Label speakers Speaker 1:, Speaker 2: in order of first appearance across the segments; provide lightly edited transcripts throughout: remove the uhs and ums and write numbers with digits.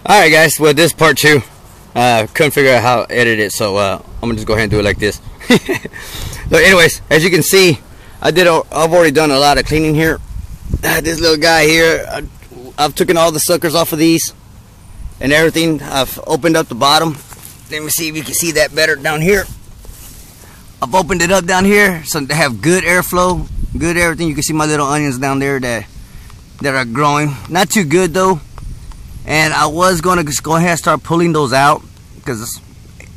Speaker 1: Alright guys, well this is part 2. Couldn't figure out how to edit it, so I'm gonna just go ahead and do it like this. So anyways, as you can see, I've already done a lot of cleaning here. This little guy here, I've taken all the suckers off of these and everything. I've opened up the bottom. Let me see if you can see that better down here. I've opened it up down here so they have good airflow, good everything. You can see my little onions down there that are growing. Not too good though. And I was going to just go ahead and start pulling those out because,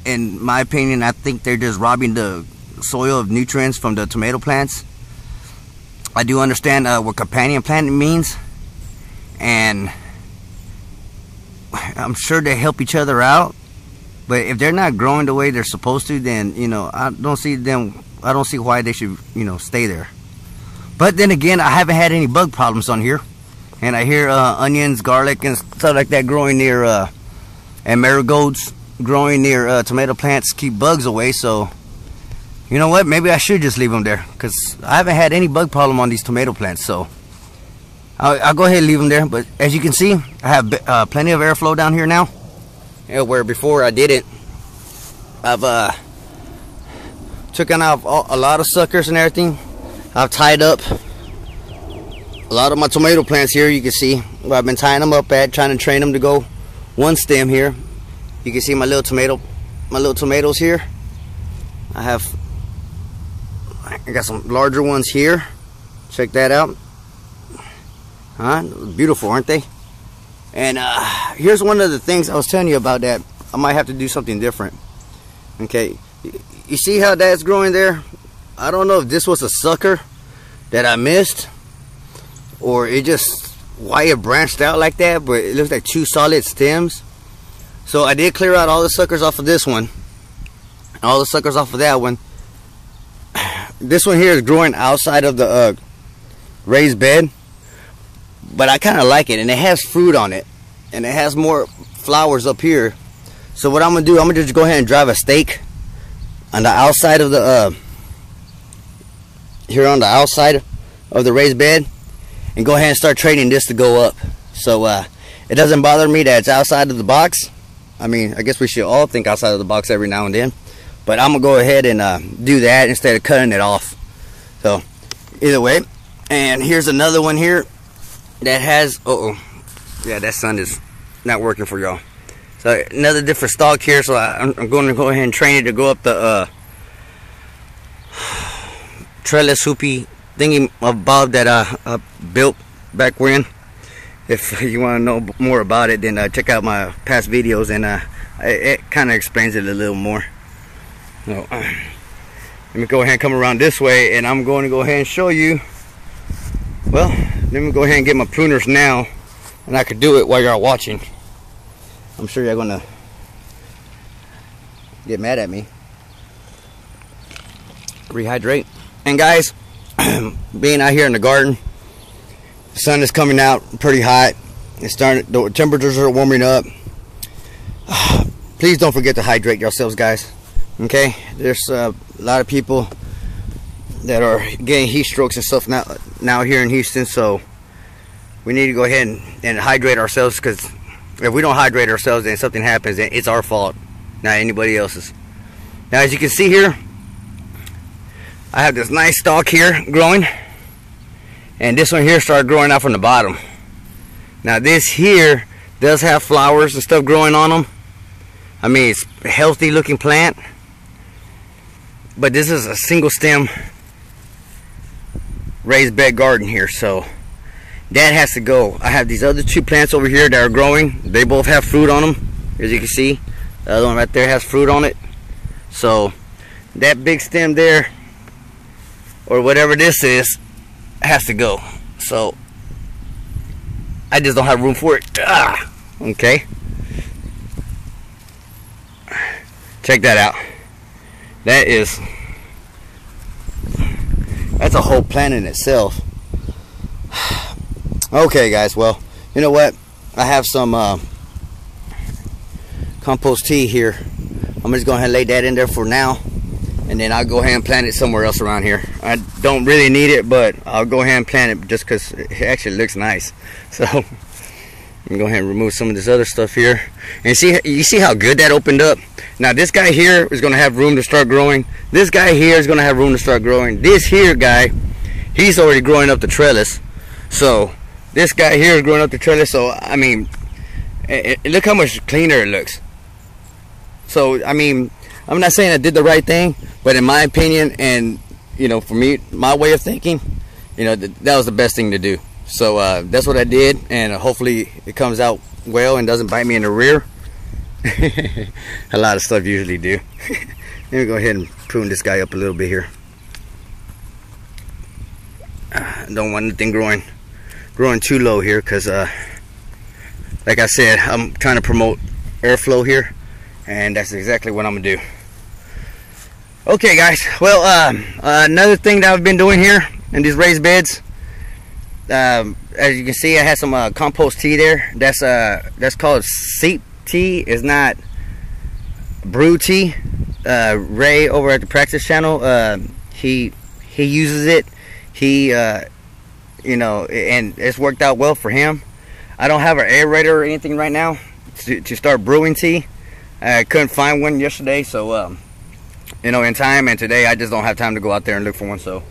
Speaker 1: in my opinion, I think they're just robbing the soil of nutrients from the tomato plants. I do understand what companion plant means, and I'm sure they help each other out. But if they're not growing the way they're supposed to, then I don't see why they should stay there. But then again, I haven't had any bug problems on here. And I hear onions, garlic, and stuff like that growing near, and marigolds growing near tomato plants keep bugs away. So, you know what? Maybe I should just leave them there because I haven't had any bug problem on these tomato plants. So, I'll go ahead and leave them there. But as you can see, I have plenty of airflow down here now. Where before I didn't. I've taken out a lot of suckers and everything. I've tied up a lot of my tomato plants here. You can see where I've been tying them up at, trying to train them to go one stem here. You can see my little tomatoes here. I got some larger ones here. Check that out. Beautiful, aren't they? And here's one of the things I was telling you about that I might have to do something different. Okay, you see how that's growing there? I don't know if this was a sucker that I missed, or it just why it branched out like that, but it looks like 2 solid stems. So I did clear out all the suckers off of this one, all the suckers off of that one. This one here is growing outside of the raised bed, but I kind of like it, and it has fruit on it, and it has more flowers up here. So what I'm gonna do, I'm gonna just go ahead and drive a stake on the outside of the here on the outside of the raised bed, and go ahead and start training this to go up. So it doesn't bother me that it's outside of the box. I mean, I guess we should all think outside of the box every now and then, but I'm gonna go ahead and do that instead of cutting it off. So either way, and here's another one here that has yeah, that sun is not working for y'all. So another different stalk here. So I'm going to go ahead and train it to go up the trellis hoopy thingy above that I built back when. If you want to know more about it, then check out my past videos, and it kind of explains it a little more. So let me go ahead and come around this way, and I'm going to go ahead and show you. Well, let me go ahead and get my pruners now, and I could do it while y'all watching. I'm sure you're gonna get mad at me. Rehydrate. And guys, being out here in the garden, the sun is coming out pretty hot. It's starting, the temperatures are warming up. Please don't forget to hydrate yourselves, guys. Okay, there's a lot of people that are getting heat strokes and stuff now here in Houston, so we need to go ahead and hydrate ourselves, because if we don't hydrate ourselves and something happens, then it's our fault, not anybody else's. Now, as you can see here, I have this nice stalk here growing, and this one here started growing out from the bottom. Now this here does have flowers and stuff growing on them. I mean, it's a healthy looking plant, but this is a single stem raised bed garden here, so that has to go. I have these other 2 plants over here that are growing. They both have fruit on them, as you can see. The other one right there has fruit on it. So that big stem there, or whatever this is, has to go. So I just don't have room for it. Okay, check that out. That's a whole plant in itself. Okay guys, well, you know what, I have some compost tea here. I'm just going to lay that in there for now, and then I'll go ahead and plant it somewhere else around here. I don't really need it, but I'll go ahead and plant it just because it actually looks nice. So me go ahead and remove some of this other stuff here. And you see how good that opened up? Now this guy here is going to have room to start growing. This guy here is going to have room to start growing. This here guy, he's already growing up the trellis. So this guy here is growing up the trellis. So I mean, look how much cleaner it looks. So I mean, I'm not saying I did the right thing, but in my opinion, and you know, for me, my way of thinking, you know, that was the best thing to do. So that's what I did, and hopefully it comes out well and doesn't bite me in the rear. A lot of stuff usually do. Let me go ahead and prune this guy up a little bit here. Don't want anything growing too low here, because like I said, I'm trying to promote airflow here, and that's exactly what I'm gonna do. Okay guys, well another thing that I've been doing here in these raised beds, as you can see, I had some compost tea there. That's called seep tea. It's not brew tea. Ray over at the Practice channel, he uses it. He you know, and it's worked out well for him. I don't have an aerator or anything right now to start brewing tea. I couldn't find one yesterday, so you know, in time, and today I just don't have time to go out there and look for one. So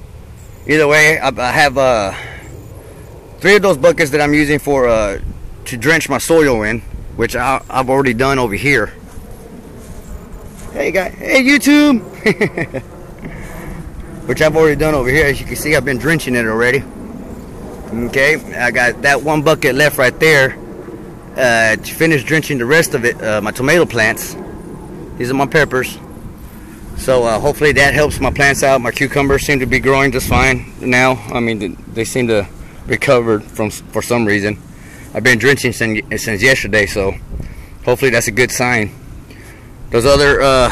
Speaker 1: either way, I have 3 of those buckets that I'm using for to drench my soil in, which I've already done over here. Hey guys, hey YouTube. Which I've already done over here. As you can see, I've been drenching it already. Okay, I got that 1 bucket left right there to finish drenching the rest of it, my tomato plants. These are my peppers. So hopefully that helps my plants out. My cucumbers seem to be growing just fine now. I mean, they seem to recovered for some reason. I've been drenching since yesterday, so hopefully that's a good sign. Those other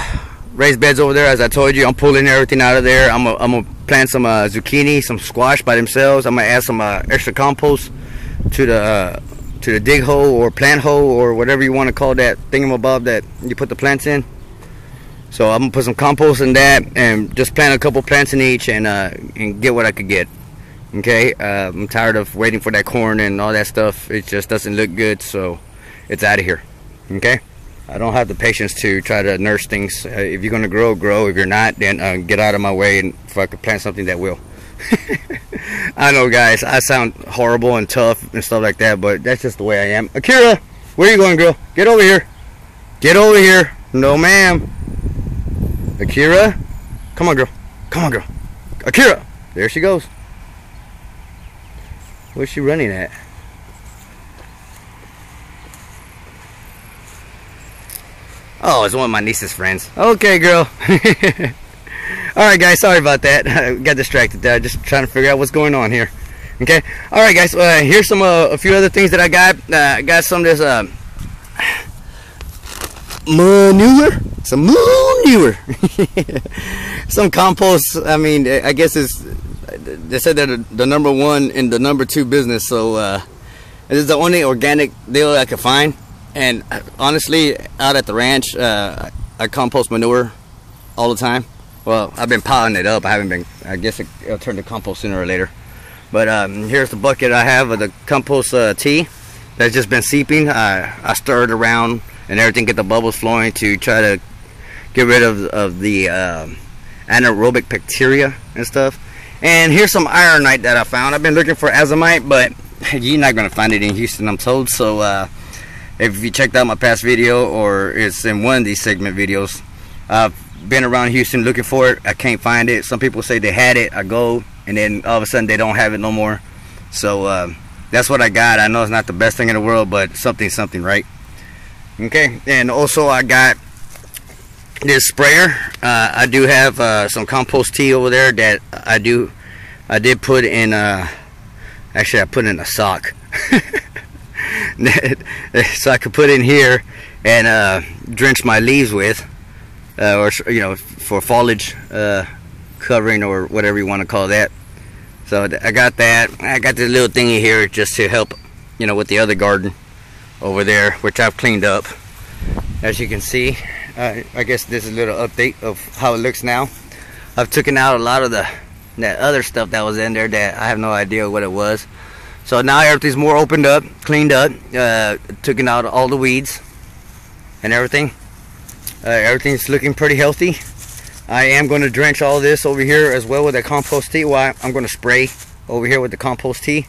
Speaker 1: raised beds over there, as I told you, I'm pulling everything out of there. I'm gonna plant some zucchini, some squash by themselves. I'm gonna add some extra compost to the dig hole or plant hole or whatever you want to call that thingamabob that you put the plants in. So I'm gonna put some compost in that and just plant a couple plants in each and get what I could get. Okay, I'm tired of waiting for that corn and all that stuff. It just doesn't look good, so it's out of here. Okay, I don't have the patience to try to nurse things. If you're gonna grow, grow. If you're not, then get out of my way, and if I could plant something that will. I know guys, I sound horrible and tough and stuff like that, but that's just the way I am. Akira, where are you going, girl? Get over here. Get over here. No ma'am. Akira, come on girl. Come on girl. Akira, there she goes. Where's she running at? Oh, it's one of my niece's friends. Okay, girl. Alright, guys. Sorry about that. I got distracted there. Just trying to figure out what's going on here. Okay. Alright, guys. Here's a few other things that I got. I got some of this manure. Some manure. Some compost. I mean, I guess they said they're the #1 in the #2 business, so this is the only organic deal I could find. And honestly, out at the ranch, I compost manure all the time. Well, I've been piling it up. I haven't been. I guess it'll turn to compost sooner or later. But here's the bucket I have of the compost tea that's just been seeping. I stir it around and everything, get the bubbles flowing to try to get rid of the anaerobic bacteria and stuff. And here's some ironite that I found. I've been looking for azomite, but you're not going to find it in Houston, I'm told. So if you checked out my past video, or it's in one of these segment videos, I've been around Houston looking for it. I can't find it. Some people say they had it. I go, and then all of a sudden they don't have it no more. So that's what I got. I know it's not the best thing in the world, but something, right? Okay, and also I got this sprayer. I do have some compost tea over there that I did put in actually I put in a sock so I could put in here and drench my leaves with, or you know, for foliage covering or whatever you want to call that. So I got that. I got this little thingy here just to help, you know, with the other garden over there, which I've cleaned up, as you can see. I guess this is a little update of how it looks now. I've taken out a lot of that other stuff that was in there that I have no idea what it was. So now everything's more opened up, cleaned up, taking out all the weeds and everything. Everything's looking pretty healthy. I am going to drench all this over here as well with the compost tea. Well, I'm going to spray over here with the compost tea.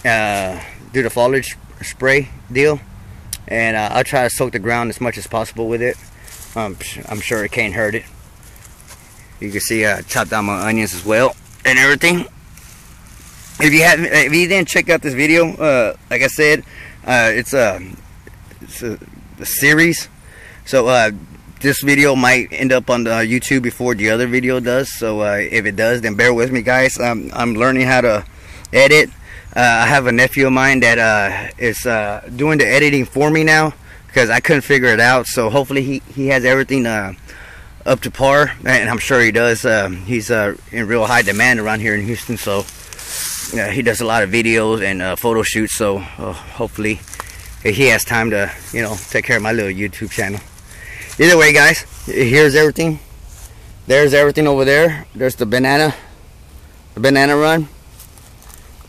Speaker 1: Do the foliage spray deal. And I'll try to soak the ground as much as possible with it. I'm sure it can't hurt it. You can see I chopped down my onions as well and everything. If you didn't check out this video, like I said, it's a series. So this video might end up on the YouTube before the other video does. So if it does, then bear with me, guys. I'm learning how to edit. I have a nephew of mine that is doing the editing for me now, because I couldn't figure it out. So hopefully he has everything up to par, and I'm sure he does. He's in real high demand around here in Houston, so he does a lot of videos and photo shoots. So hopefully he has time to, you know, take care of my little YouTube channel. Either way, guys, here's everything. There's everything over there. There's the banana run.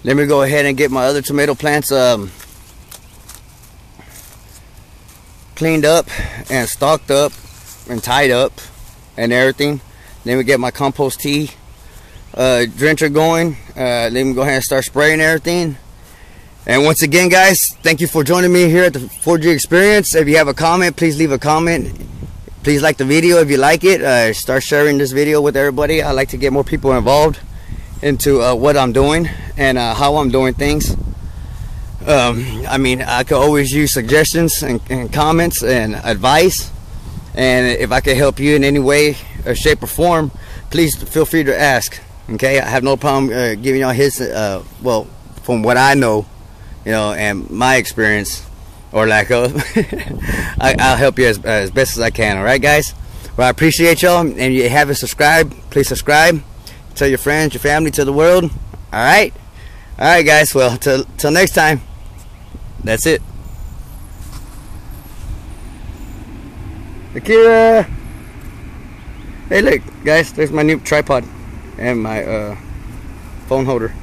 Speaker 1: Let me go ahead and get my other tomato plants cleaned up and stocked up and tied up and everything. Then we get my compost tea drencher going. Let me go ahead and start spraying everything. And once again, guys, thank you for joining me here at the 4G Experience. If you have a comment, please leave a comment. Please like the video if you like it. Start sharing this video with everybody. I like to get more people involved into what I'm doing and how I'm doing things. I mean, I could always use suggestions and comments and advice, and if I can help you in any way or shape or form, please feel free to ask. Okay, I have no problem giving y'all his well, from what I know, you know, and my experience or lack of. I'll help you as best as I can. All right, guys. Well, I appreciate y'all, and if you haven't subscribed, please subscribe. Tell your friends, your family, to the world. All right, guys. Well, till next time. That's it. Akira. Hey, look, guys. There's my new tripod and my phone holder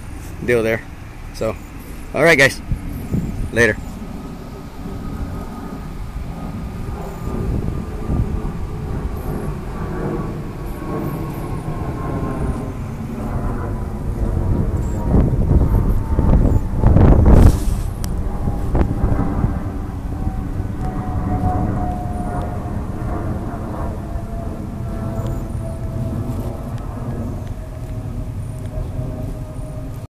Speaker 1: deal there. So, all right, guys. Later.